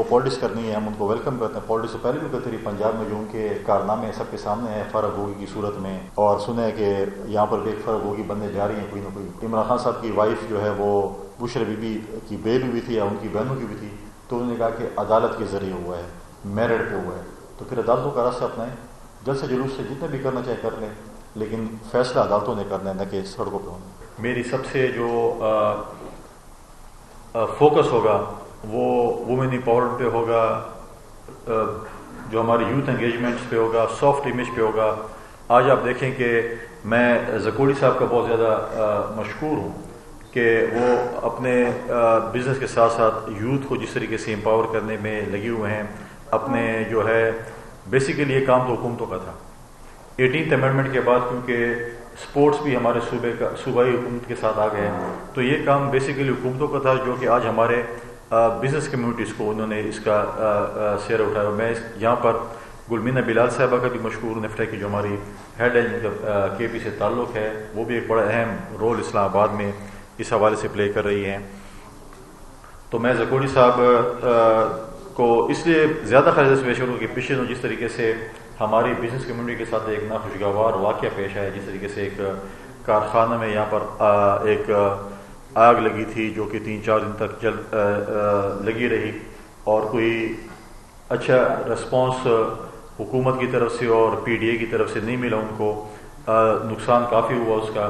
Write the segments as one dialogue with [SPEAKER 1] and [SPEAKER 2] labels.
[SPEAKER 1] وہ پالیٹکس کرنی ہے ہم ان کو ویلکم کرتے ہیں. پالیٹکس سے پہلے بھی کرتے رہی پنجاب میں جو ان کے کارنامے سب کے سامنے ہیں فرق ہوگی کی صورت میں, اور سنے کہ یہاں پر بھی ایک فرق ہوگی بننے جا رہی ہیں کوئی نہ کوئی. عمران خان صاحب کی وائف جو ہے وہ بشرا بی بی کی بیل ہوئی تھی یا ان کی بہنوں کی بھی تھی, تو انہوں نے کہا کہ عدالت کے ذریعے ہوا ہے, میرٹ پہ ہوا ہے, تو پھر عدالتوں کا راستہ اپنائیں, جلد سے جلوس سے جتنے بھی کرنا چاہے کر لیں, لیکن فیصلہ عدالتوں نے کرنا ہے نہ کہ سڑکوں پہ ہونا. میری سب سے جو فوکس ہوگا وہ وومن امپاورمنٹ پہ ہوگا, جو ہماری یوتھ انگیجمنٹس پہ ہوگا, سافٹ امیج پہ ہوگا. آج آپ دیکھیں کہ میں زکوڑی صاحب کا بہت زیادہ مشکور ہوں کہ وہ اپنے بزنس کے ساتھ ساتھ یوتھ کو جس طریقے سے امپاور کرنے میں لگے ہوئے ہیں. اپنے جو ہے بیسیکلی یہ کام تو حکومتوں کا تھا 18th امینڈمنٹ کے بعد, کیونکہ سپورٹس بھی ہمارے صوبائی حکومت کے ساتھ آ گئے ہیں, تو یہ کام بیسیکلی حکومتوں کا تھا جو کہ آج ہمارے بزنس کمیونٹیز کو انہوں نے اس کا سیر اٹھایا. میں یہاں پر گلمینہ بلال صاحبہ کا بھی مشکور ہوں, نفٹا کی جو ہماری ہیڈ ہے جن کا کے پی سے تعلق ہے, وہ بھی ایک بڑا اہم رول اسلام آباد میں اس حوالے سے پلے کر رہی ہیں. تو میں زکوڑی صاحب کو اس لیے زیادہ خراج پیش کروں کہ پچھلے دنوں جس طریقے سے ہماری بزنس کمیونٹی کے ساتھ ایک ناخوشگوار واقعہ پیش آیا, جس طریقے سے ایک کارخانہ میں یہاں پر ایک آگ لگی تھی جو کہ 3-4 دن تک لگی رہی, اور کوئی اچھا رسپانس حکومت کی طرف سے اور پی ڈی اے کی طرف سے نہیں ملا ان کو. نقصان کافی ہوا اس کا.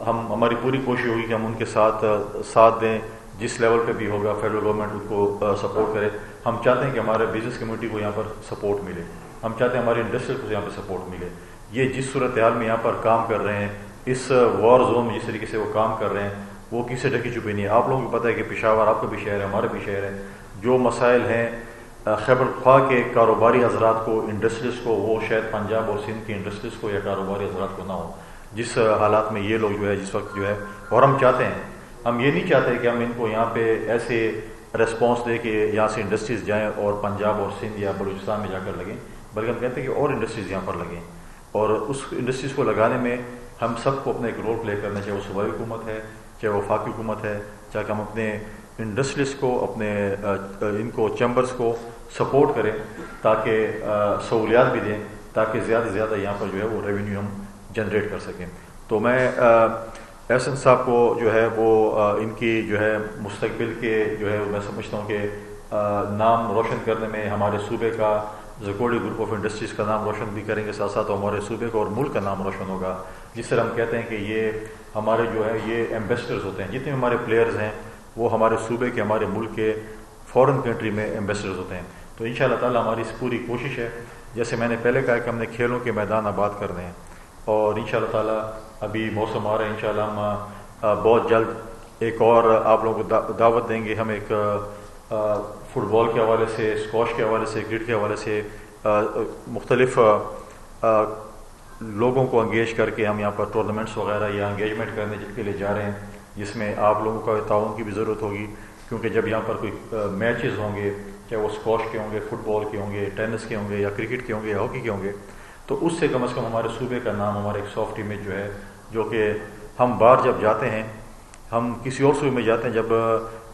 [SPEAKER 1] ہماری پوری کوشش ہوگی کہ ہم ان کے ساتھ دیں, جس لیول پہ بھی ہوگا فیڈرل گورنمنٹ ان کو سپورٹ کرے. ہم چاہتے ہیں کہ ہمارے بزنس کمیونٹی کو یہاں پر سپورٹ ملے, ہم چاہتے ہیں ہمارے انڈسٹریل کو یہاں پہ سپورٹ ملے. یہ جس صورتحال میں یہاں پر کام کر رہے ہیں, اس وار زون میں جس طریقے سے وہ کام کر رہے ہیں, وہ کسی سے ڈھکی چھپی نہیں ہے. آپ لوگوں کو پتہ ہے کہ پشاور آپ کا بھی شہر ہے, ہمارا بھی شہر ہے. جو مسائل ہیں خیبر پختونخوا کے کاروباری حضرات کو, انڈسٹریز کو, وہ شاید پنجاب اور سندھ کی انڈسٹریز کو یا کاروباری حضرات کو نہ ہو, جس حالات میں یہ لوگ جو ہے جس وقت جو ہے. اور ہم چاہتے ہیں, ہم یہ نہیں چاہتے کہ ہم ان کو یہاں پہ ایسے ریسپانس دے کہ یہاں سے انڈسٹریز جائیں اور پنجاب اور سندھ یا بلوچستان میں جا کر لگیں, بلکہ ہم کہتے ہیں کہ اور انڈسٹریز یہاں پر لگیں, اور اس انڈسٹریز کو لگانے میں ہم سب کو اپنا ایک رول پلے کرنا, چاہے وہ صوبائی حکومت ہے, چاہے وہ وفاقی حکومت ہے, چاہے ہم اپنے انڈسٹریز کو, اپنے ان کو چیمبرز کو سپورٹ کریں تاکہ سہولیات بھی دیں, تاکہ زیادہ سے زیادہ یہاں پر جو ہے وہ ریونیو ہم جنریٹ کر سکیں. تو میں احسن صاحب کو جو ہے وہ ان کی جو ہے مستقبل کے جو ہے میں سمجھتا ہوں کہ نام روشن کرنے میں ہمارے صوبے کا زکوڑی گروپ آف انڈسٹریز کا نام روشن بھی کریں گے, ساتھ ساتھ ہمارے صوبے کا اور ملک کا نام روشن ہوگا. جس طرح ہم کہتے ہیں کہ یہ ہمارے جو ہے یہ ایمبیسڈرز ہوتے ہیں, جتنے ہمارے پلیئرز ہیں وہ ہمارے صوبے کے, ہمارے ملک کے فورن کنٹری میں ایمبیسڈرز ہوتے ہیں. تو ان شاء اللہ تعالیٰ ہماری اس پوری کوشش ہے, جیسے میں نے پہلے کہا کہ ہم نے کھیلوں کے میدان آباد کرنے ہیں, اور ان شاء اللہ تعالیٰ ابھی موسم آ رہا ہے, ان شاء اللہ ہم بہت جلد ایک اور آپ لوگوں کو دعوت دیں گے. ہم ایک فٹ بال کے حوالے سے, اسکواش کے حوالے سے, کرکٹ کے حوالے سے مختلف لوگوں کو انگیج کر کے ہم یہاں پر ٹورنامنٹس وغیرہ یا انگیجمنٹ کرنے کے لیے جا رہے ہیں, جس میں آپ لوگوں کا تعاون کی بھی ضرورت ہوگی. کیونکہ جب یہاں پر کوئی میچز ہوں گے, چاہے وہ اسکواش کے ہوں گے, فٹ بال کے ہوں گے, ٹینس کے ہوں گے, یا کرکٹ کے ہوں گے, یا ہاکی کے ہوں گے, تو اس سے کم از کم ہمارے صوبے کا نام, ہمارا ایک سافٹ امیج جو ہے, جو کہ ہم باہر جب جاتے ہیں, ہم کسی اور صوبے میں جاتے ہیں, جب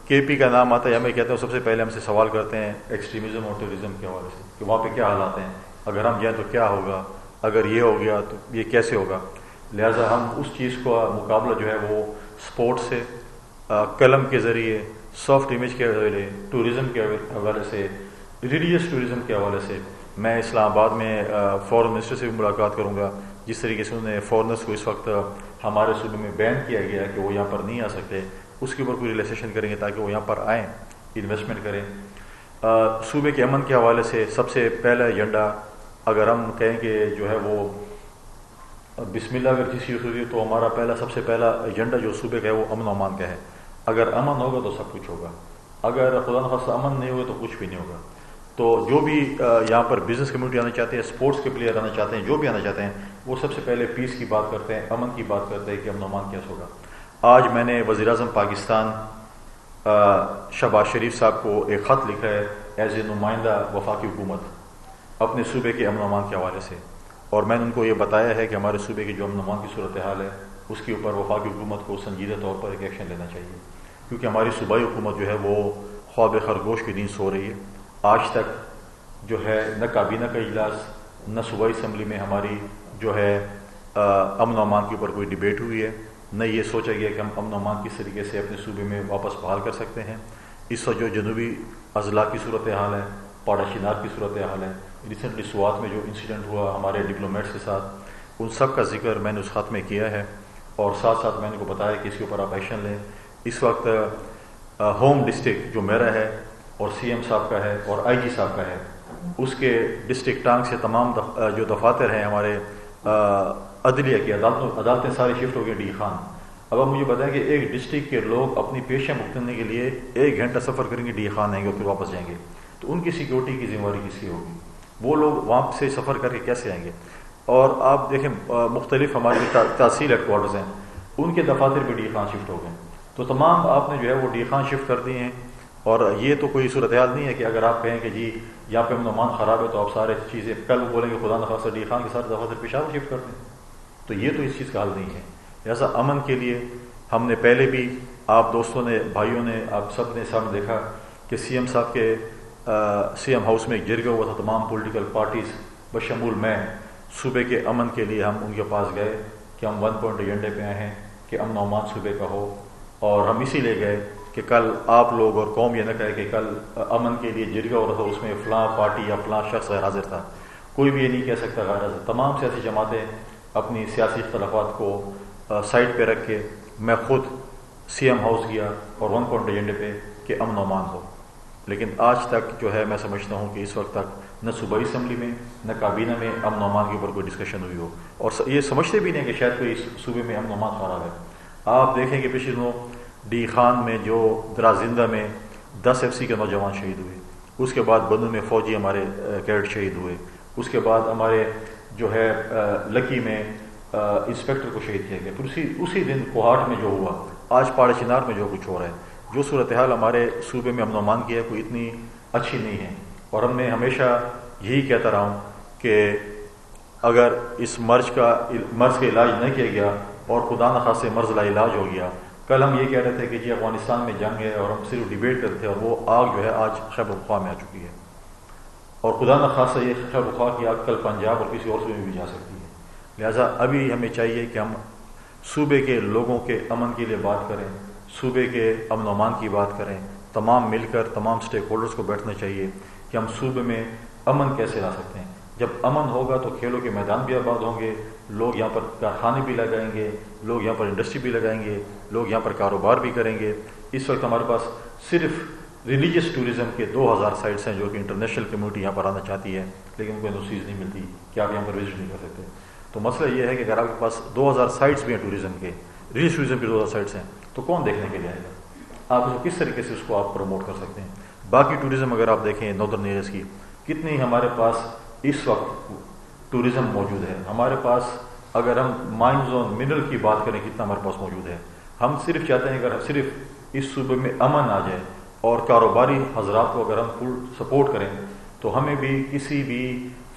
[SPEAKER 1] کے پی کا نام آتا ہے ہمیں کہتے ہیں سب سے پہلے ہم سے سوال کرتے ہیں ایکسٹریمزم اور ٹیررزم کے حوالے سے کہ وہاں پہ کیا حالات ہیں, اگر ہم جائیں تو کیا ہوگا, اگر یہ ہو گیا تو یہ کیسے ہوگا. لہٰذا ہم اس چیز کا مقابلہ جو ہے وہ سپورٹ سے, قلم کے ذریعے, سافٹ امیج کے ذریعے, ٹورزم کے حوالے سے, ریلیجیس ٹورزم کے حوالے سے. میں اسلام آباد میں فورن منسٹر سے بھی ملاقات کروں گا, جس طریقے سے انہوں نے فورنرس کو اس وقت ہمارے صوبے میں بین کیا گیا ہے کہ وہ یہاں پر نہیں آ سکتے, اس کے اوپر کوئی ریلیکسیشن کریں گے تاکہ وہ یہاں پر آئیں, انویسٹمنٹ کریں. صوبے کے امن کے حوالے سے سب سے پہلا ایجنڈا اگر ہم کہیں کہ جو ہے وہ بسم اللہ اگر کسی ہوتی تو ہمارا سب سے پہلا ایجنڈا جو صوبے کا ہے وہ امن و امان کا ہے. اگر امن ہوگا تو سب کچھ ہوگا, اگر خدا نخواستہ امن نہیں ہوگا تو کچھ بھی نہیں ہوگا. تو جو بھی یہاں پر بزنس کمیونٹی آنا چاہتے ہیں, اسپورٹس کے پلیئر آنا چاہتے ہیں, جو بھی آنا چاہتے ہیں, وہ سب سے پہلے پیس کی بات کرتے ہیں, امن کی بات کرتے ہیں کہ امن و امان کیسے ہوگا. آج میں نے وزیر اعظم پاکستان شہباز شریف صاحب کو ایک خط لکھا ہے ایز اے نمائندہ وفاقی حکومت اپنے صوبے کے امن و امان کے حوالے سے, اور میں نے ان کو یہ بتایا ہے کہ ہمارے صوبے کی جو امن و امان کی صورتحال ہے اس کے اوپر وفاقی حکومت کو سنجیدہ طور پر ایک ایکشن لینا چاہیے, کیونکہ ہماری صوبائی حکومت جو ہے وہ خواب خرگوش کی نیند سو رہی ہے. آج تک جو ہے نہ کابینہ کا اجلاس نہ صوبائی اسمبلی میں ہماری جو ہے امن و امان کے اوپر کوئی ڈبیٹ ہوئی ہے، نہ یہ سوچا گیا کہ ہم امن و امان کس طریقے سے اپنے صوبے میں واپس بحال کر سکتے ہیں. اس وقت جو جنوبی اضلاع کی صورتحال ہے، پاڑا چنار کی صورتحال ہے، ریسنٹلی سوات میں جو انسیڈنٹ ہوا ہمارے ڈپلومیٹس کے ساتھ، ان سب کا ذکر میں نے اس خط میں کیا ہے، اور ساتھ ساتھ میں نے کو بتایا کہ اس کے اوپر آپ ایکشن لیں. اس وقت ہوم ڈسٹرکٹ جو میرا ہے اور سی ایم صاحب کا ہے اور آئی جی صاحب کا ہے، اس کے ڈسٹرکٹ ٹانگ سے تمام جو دفاتر ہیں ہمارے عدلیہ کی عدالتیں ساری شفٹ ہو گئی ڈی خان. اب آپ مجھے بتائیں کہ ایک ڈسٹرکٹ کے لوگ اپنی پیشہ مکتنے کے لیے 1 گھنٹہ سفر کریں گے، ڈی خان آئیں گے اور پھر واپس جائیں گے، تو ان کی سیکورٹی کی ذمہ داری کس کی ہوگی؟ وہ لوگ وہاں سے سفر کر کے کیسے آئیں گے؟ اور آپ دیکھیں مختلف ہمارے تحصیل ہیڈ کوارٹرز ہیں، ان کے دفاتر بھی ڈی خان شفٹ ہو گئے، تو تمام آپ نے جو ہے وہ ڈی خان شفٹ کر دیے ہیں. اور یہ تو کوئی صورتحال نہیں ہے کہ اگر آپ کہیں کہ جی یہاں پہ امن و امان خراب ہے تو آپ سارے چیزیں کل بولیں گے خدا نخواستہ ڈی خان کے ساتھ دفاتر پشاور شفٹ کر دیں، تو یہ تو اس چیز کا حل نہیں ہے. لہٰذا امن کے لیے ہم نے پہلے بھی آپ دوستوں نے، بھائیوں نے، آپ سب نے سامنے دیکھا کہ سی ایم صاحب کے سی ایم ہاؤس میں ایک جرگہ ہوا تھا، تمام پولیٹیکل پارٹیز بشمول میں صوبے کے امن کے لیے ہم ان کے پاس گئے کہ ہم 1 پوائنٹ ایجنڈے پہ آئے ہیں کہ امن و امان صوبے کا ہو. اور ہم اسی لے گئے کہ کل آپ لوگ اور قوم یہ نہ کہے کہ کل امن کے لیے جرگہ ہو رہا تھا اس میں فلاں پارٹی یا فلاں شخص غیر حاضر تھا. کوئی بھی یہ نہیں کہہ سکتا غیر حاضر. تمام سیاسی جماعتیں اپنی سیاسی اختلافات کو سائڈ پہ رکھ کے میں خود سی ایم ہاؤس گیا اور 1 پوائنٹ ایجنڈے پہ کہ امن و امان ہو. لیکن آج تک جو ہے میں سمجھتا ہوں کہ اس وقت تک نہ صوبائی اسمبلی میں نہ کابینہ میں امن و امان کے اوپر کوئی ڈسکشن ہوئی ہو، اور یہ سمجھتے بھی نہیں کہ شاید کوئی صوبے میں امن و امان خراب ہے. آپ دیکھیں کہ پچھلے دنوں ڈی خان میں جو درازندہ میں 10 ایف سی کے نوجوان شہید ہوئے، اس کے بعد بنو میں فوجی ہمارے کیڈٹ شہید ہوئے، اس کے بعد ہمارے جو ہے لکی میں انسپیکٹر کو شہید کیا گیا، پھر اسی دن کوہاٹ میں جو ہوا، آج پاڑا چنار میں جو کچھ ہو رہا ہے، جو صورتحال ہمارے صوبے میں امن و امان کی ہے کوئی اتنی اچھی نہیں ہے. اور ہم نے ہمیشہ یہی کہتا رہا ہوں کہ اگر اس مرض کا علاج نہ کیا گیا اور خدا نخواستہ سے مرض لا علاج ہو گیا، کل ہم یہ کہہ رہے تھے کہ جی افغانستان میں جنگ ہے اور ہم صرف ڈیبیٹ کرتے تھے، اور وہ آگ جو ہے آج خیبر پختونخوا میں آ چکی ہے، اور خدا نخواستہ یہ خیبر پختونخوا کی آگ کل پنجاب اور کسی اور صوبے میں بھی جا سکتی ہے. لہٰذا ابھی ہمیں چاہیے کہ ہم صوبے کے لوگوں کے امن کے لیے بات کریں، صوبے کے امن و امان کی بات کریں، تمام مل کر تمام سٹیک ہولڈرز کو بیٹھنا چاہیے کہ ہم صوبے میں امن کیسے لا سکتے ہیں. جب امن ہوگا تو کھیلوں کے میدان بھی آباد ہوں گے، لوگ یہاں پر کارخانے بھی لگائیں گے، لوگ یہاں پر انڈسٹری بھی لگائیں گے، لوگ یہاں پر کاروبار بھی کریں گے. اس وقت ہمارے پاس صرف ریلیجیس ٹوریزم کے 2000 سائٹس ہیں جو کہ انٹرنیشنل کمیونٹی یہاں پر آنا چاہتی ہے، لیکن ان کو نوسیز نہیں ملتی کہ آپ یہاں پر وزٹ نہیں کر سکتے. تو مسئلہ یہ ہے کہ اگر آپ کے پاس 2000 سائٹس بھی ہیں ٹوریزم کے، ریلیجیس ٹوریزم کے 2000 سائٹس ہیں، تو کون دیکھنے کے لیے آئے گا؟ آپ اس کو کس طریقے سے اس کو آپ پروموٹ کر سکتے ہیں؟ باقی ٹوریزم اگر آپ دیکھیں ناردرن ایریاز کی، کتنی ہمارے پاس اس وقت ٹوریزم موجود ہے. ہمارے پاس اگر ہم مائنز اور منرل کی بات کریں کتنا ہمارے پاس موجود ہے. ہم صرف چاہتے ہیں اگر صرف اس صوبے میں امن آ جائے اور کاروباری حضرات کو اگر ہم فل سپورٹ کریں تو ہمیں بھی کسی بھی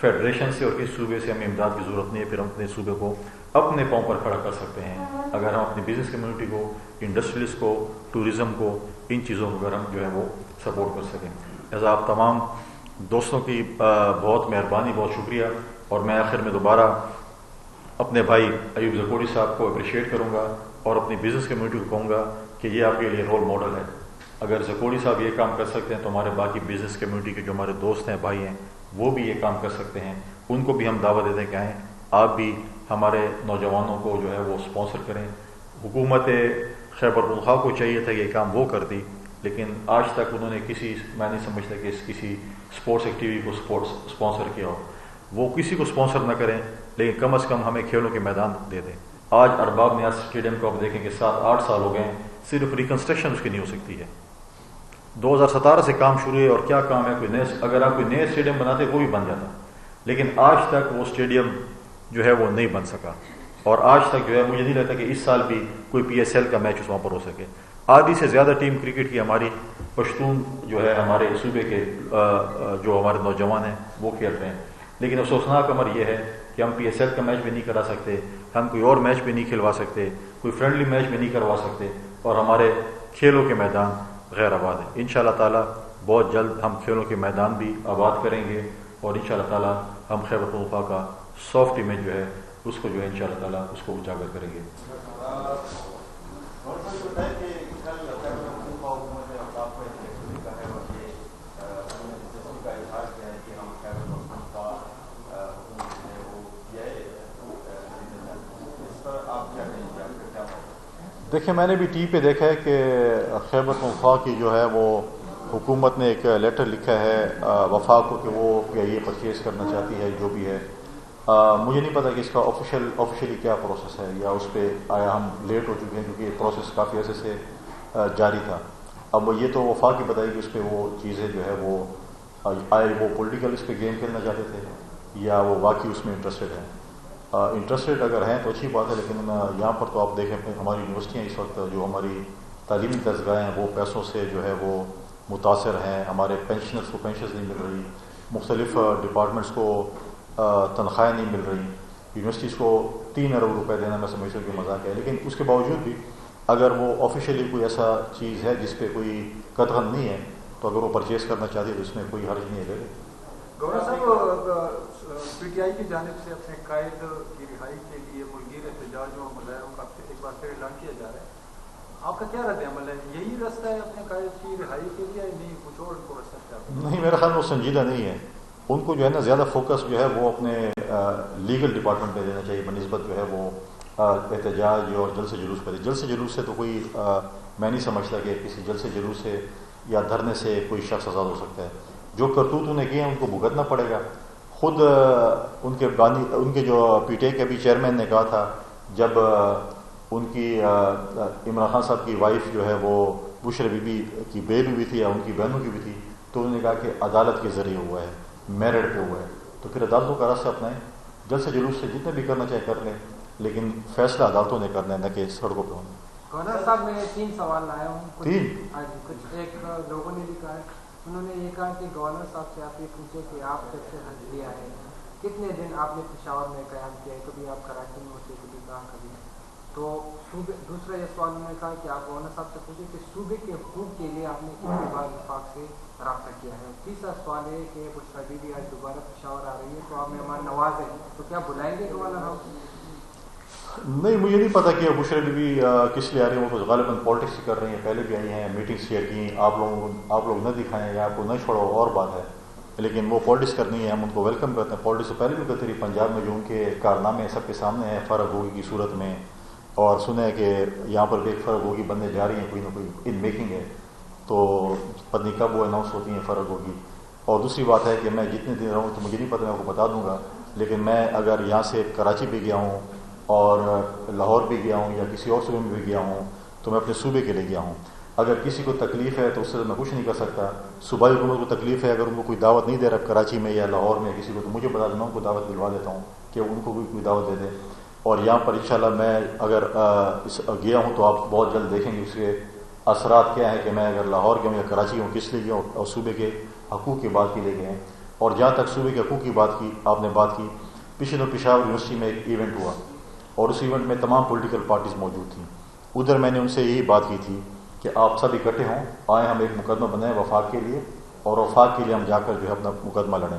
[SPEAKER 1] فیڈریشن سے اور کسی صوبے سے ہمیں امداد کی ضرورت نہیں ہے. پھر ہم اپنے صوبے کو اپنے پاؤں پر کھڑا کر سکتے ہیں اگر ہم اپنی بزنس کمیونٹی کو، انڈسٹریز کو، ٹوریزم کو، ان چیزوں کو اگر ہم جو ہے وہ سپورٹ کر سکیں. لہٰذا آپ تمام دوستوں کی بہت مہربانی، بہت شکریہ. اور میں آخر میں دوبارہ اپنے بھائی ایوب زکوڑی صاحب کو اپریشیٹ کروں گا اور اپنی بزنس کمیونٹی کو کہوں گا کہ یہ آپ کے لیے رول ماڈل ہے. اگر زکوڑی صاحب یہ کام کر سکتے ہیں تو ہمارے باقی بزنس کمیونٹی کے جو ہمارے دوست ہیں، بھائی ہیں، وہ بھی یہ کام کر سکتے ہیں. ان کو بھی ہم دعوت دیتے ہیں کہ آئیں، آپ بھی ہمارے نوجوانوں کو جو ہے وہ اسپانسر کریں. حکومت خیبر پختونخوا کو چاہیے تھا کہ یہ کام وہ کر دی، لیکن آج تک انہوں نے میں نہیں سمجھتا کہ کسی اسپورٹس ایکٹیویٹی کو اسپانسر کیا ہو. وہ کسی کو اسپانسر نہ کریں، لیکن کم از کم ہمیں کھیلوں کے میدان دے دیں. آج ارباب نیاز اسٹیڈیم کو آپ دیکھیں کہ 7-8 سال ہو گئے ہیں، صرف ریکنسٹرکشن اس کی نہیں ہو سکتی ہے. 2017 سے کام شروع ہے اور کیا کام ہے، اگر آپ کوئی نئے اسٹیڈیم بناتے وہ بھی بن جاتا، لیکن آج تک وہ اسٹیڈیم جو ہے وہ نہیں بن سکا. اور آج تک جو ہے مجھے نہیں لگتا کہ اس سال بھی کوئی PSL کا میچ اس وہاں پر ہو سکے. آدھی سے زیادہ ٹیم کرکٹ کی ہماری پشتون جو ہے ہمارے صوبے کے جو ہمارے نوجوان ہیں وہ کھیل رہے ہیں، لیکن افسوسناک امر یہ ہے کہ ہم PSL کا میچ بھی نہیں کرا سکتے، ہم کوئی اور میچ بھی نہیں کھلوا سکتے، کوئی فرینڈلی میچ بھی نہیں کروا سکتے، اور ہمارے کھیلوں کے میدان غیر آباد ہے. انشاءاللہ تعالیٰ بہت جلد ہم کھیلوں کے میدان بھی آباد کریں گے اور انشاءاللہ تعالیٰ ہم خیبر پختونخوا کا سافٹ امیج جو ہے اس کو جو ہے انشاءاللہ تعالیٰ اس کو اجاگر کریں گے. دیکھیں میں نے بھی ٹی پہ دیکھا ہے کہ خیبر پختونخوا کی جو ہے وہ حکومت نے ایک لیٹر لکھا ہے وفاق کو کہ وہ یہ پرچیز کرنا چاہتی ہے جو بھی ہے. مجھے نہیں پتا کہ اس کا آفیشیلی کیا پروسیس ہے یا اس پہ آیا ہم لیٹ ہو چکے ہیں کیونکہ یہ پروسیس کافی عرصے سے جاری تھا. اب یہ تو وفاق کی بتائی کہ اس پہ وہ چیزیں جو ہے وہ آئے وہ پولیٹیکل اس پہ گیم کھیلنا چاہتے تھے یا وہ واقعی اس میں انٹرسٹڈ ہیں. انٹرسٹڈ اگر ہیں تو اچھی بات ہے لیکن یہاں پر تو آپ دیکھیں ہماری یونیورسٹیاں اس وقت جو ہماری تعلیمی درسگاہیں ہیں وہ پیسوں سے جو ہے وہ متاثر ہیں. ہمارے پینشنرز کو پینشنز نہیں مل رہی, مختلف ڈپارٹمنٹس کو تنخواہیں نہیں مل رہی, یونیورسٹیز کو 3 ارب روپے دینا میں سمجھتا ہوں کہ مذاق ہے. لیکن اس کے باوجود بھی اگر وہ آفیشیلی کوئی ایسا چیز ہے جس پہ کوئی قطعاً نہیں ہے تو اگر وہ پرچیز کرنا چاہتی ہے تو اس میں کوئی حرج نہیں ہے.
[SPEAKER 2] گورنر صاحب پی ٹی آئی کی جانب سے اپنے قائد کی رہائی کے لیے ملگیر احتجاج و مظاہروں کا ایک بار پھر اعلان کیا جا رہا ہے, آپ کا کیا رد عمل ہے؟ یہی رستہ ہے اپنے قائد کی رہائی کے لیے نہیں کچھ اور کو رستہ ہے؟
[SPEAKER 1] نہیں, میرا خیال وہ سنجیدہ نہیں ہے. ان کو جو ہے نا زیادہ فوکس جو ہے وہ اپنے لیگل ڈپارٹمنٹ پہ دینا چاہیے بنسبت جو ہے وہ احتجاج اور جلسے جلوس پہ. جلسے جلوس سے تو کوئی میں نہیں سمجھتا کہ کسی جلسے جلوس سے یا دھرنے سے کوئی شخص آزاد ہو سکتا ہے. جو کرتوت انہیں کیے ہیں ان کو بھگتنا پڑے گا. خود ان کے جو پی ٹی آئی کے بھی چیئرمین نے کہا تھا جب ان کی عمران خان صاحب کی وائف جو ہے وہ بشر بی بی کی بیل ہوئی تھی یا ان کی بہنوں کی بھی تھی تو انہوں نے کہا کہ عدالت کے ذریعے ہوا ہے, میرٹ پہ ہوا ہے, تو پھر عدالتوں کا راستہ اپنائیں. جلسے جلوس سے جتنے بھی کرنا چاہے کر لیں لیکن فیصلہ عدالتوں نے کرنا ہے نہ کہ سڑکوں پہ ہونا.
[SPEAKER 3] گورنر صاحب میں 3 سوال لایا ہوں.
[SPEAKER 1] 3
[SPEAKER 3] کچھ ایک لوگوں نے لکھا ہے, انہوں نے یہ کہا کہ گورنر صاحب سے آپ یہ پوچھے کہ آپ جب سے حج لیا ہے کتنے دن آپ نے پشاور میں قیام کیا ہے, کبھی آپ کراچی میں ہوتے کبھی کہاں کبھی. تو دوسرا یہ سوال انہوں نے کہا کہ آپ گورنر صاحب سے پوچھیں کہ صوبے کے حقوق کے لیے آپ نے کتنی بار وفاق سے رابطہ کیا ہے. تیسرا سوال ہے کہ بشرا بی بی آج دوبارہ پشاور آ رہی ہے تو آپ مہمان نواز ہیں تو کیا بلائیں گے گورنر ہاؤس؟
[SPEAKER 1] نہیں, مجھے نہیں پتا کہ بشرا بی بی کس لیے آ رہی ہیں. وہ تو غالباً پالیٹکس ہی کر رہی ہیں, پہلے بھی آئی ہیں, میٹنگس شیئر کی, آپ لوگ نہ دکھائیں یا آپ کو نہ چھوڑو اور بات ہے, لیکن وہ پالیٹکس کرنی ہے, ہم ان کو ویلکم کرتے ہیں. پالیٹکس سے پہلے بھی کرتی رہی پنجاب میں جو ان کے کارنامے سب کے سامنے ہیں فرق ہوگی کی صورت میں, اور سنے کہ یہاں پر بھی ایک فرق ہوگی بننے جا رہی ہیں کوئی نہ کوئی ان میکنگ ہے, تو پتنی کب وہ اناؤنس ہوتی ہیں فرق ہوگی. اور دوسری بات ہے کہ میں جتنے دن رہوں تو مجھے نہیں پتہ, میں آپ کو بتا دوں گا, لیکن میں اگر یہاں سے کراچی بھی گیا ہوں اور لاہور بھی گیا ہوں یا کسی اور صوبے میں بھی گیا ہوں تو میں اپنے صوبے کے لیے گیا ہوں. اگر کسی کو تکلیف ہے تو اس سے میں کچھ نہیں کر سکتا. صوبائی حکومت کو تکلیف ہے, اگر ان کو کوئی دعوت نہیں دے رہا کراچی میں یا لاہور میں کسی کو, تو مجھے بتا دینا, ان کو دعوت دلوا دیتا ہوں کہ ان کو کوئی دعوت دے دے. اور یہاں پر انشاءاللہ میں اگر گیا ہوں تو آپ بہت جلد دیکھیں گے اس کے اثرات کیا ہیں کہ میں اگر لاہور گیا ہوں یا کراچی گیا ہوں کس لیے گیا ہوں, اور صوبے کے حقوق کی بات کے لیے گئے ہیں. اور جہاں تک صوبے کے حقوق کی بات کی آپ نے بات کی, پچھلے دن پشاور یونیورسٹی میں ایک ایونٹ ہوا اور اس ایونٹ میں تمام پولیٹیکل پارٹیز موجود تھیں. ادھر میں نے ان سے یہی بات کی تھی کہ آپ سب اکٹھے ہوں, آئیں ہم ایک مقدمہ بنائیں وفاق کے لیے, اور وفاق کے لیے ہم جا کر جو ہے اپنا مقدمہ لڑیں.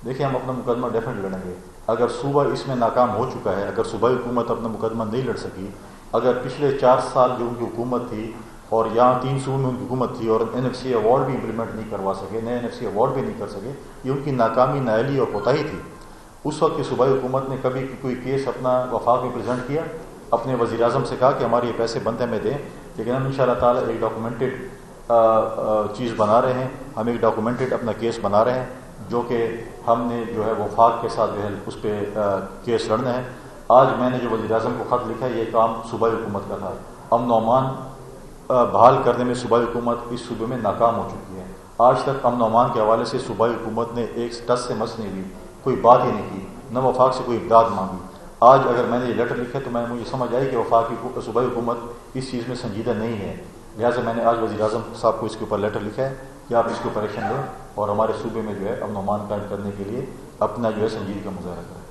[SPEAKER 1] دیکھیں ہم اپنا مقدمہ ڈیفینیٹ لڑیں گے. اگر صوبہ اس میں ناکام ہو چکا ہے, اگر صوبائی حکومت اپنا مقدمہ نہیں لڑ سکی, اگر پچھلے 4 سال جو ان کی حکومت تھی اور یہاں 3 صوبوں میں ان کی حکومت تھی اور NFC ایوارڈ بھی امپلیمنٹ نہیں کروا سکے, نئے NFC ایوارڈ بھی نہیں کر سکے, یہ ان کی ناکامی, نااہلی اور کوتاہی تھی. اس وقت کی صوبائی حکومت نے کبھی کوئی کیس اپنا وفاق میں پریزنٹ کیا, اپنے وزیر اعظم سے کہا کہ ہمارے یہ پیسے بنتے ہیں ہمیں دیں, لیکن ہم انشاءاللہ تعالیٰ ایک ڈاکومنٹڈ چیز بنا رہے ہیں, ہم ایک ڈاکومنٹڈ اپنا کیس بنا رہے ہیں جو کہ ہم نے جو ہے وفاق کے ساتھ جو ہے اس پہ کیس لڑنا ہے. آج میں نے جو وزیر اعظم کو خط لکھا ہے یہ کام صوبائی حکومت کا تھا. امن و امان بحال کرنے میں صوبائی حکومت اس صوبے میں ناکام ہو چکی ہے. آج تک امن و امان کے حوالے سے صوبائی حکومت نے ایک ٹس سے مس نہیں لی, کوئی بات ہی نہیں کی, نہ وفاق سے کوئی امداد مانگی. آج اگر میں نے یہ لیٹر لکھا تو مجھے سمجھ آئی کہ وفاق کی صوبائی حکومت اس چیز میں سنجیدہ نہیں ہے. لہٰذا میں نے آج وزیر اعظم صاحب کو اس کے اوپر لیٹر لکھا ہے کہ آپ اس کے اوپر ایکشن لیں اور ہمارے صوبے میں جو ہے امن و امان قائم کرنے کے لیے اپنا جو ہے سنجیدگی کا مظاہرہ کریں.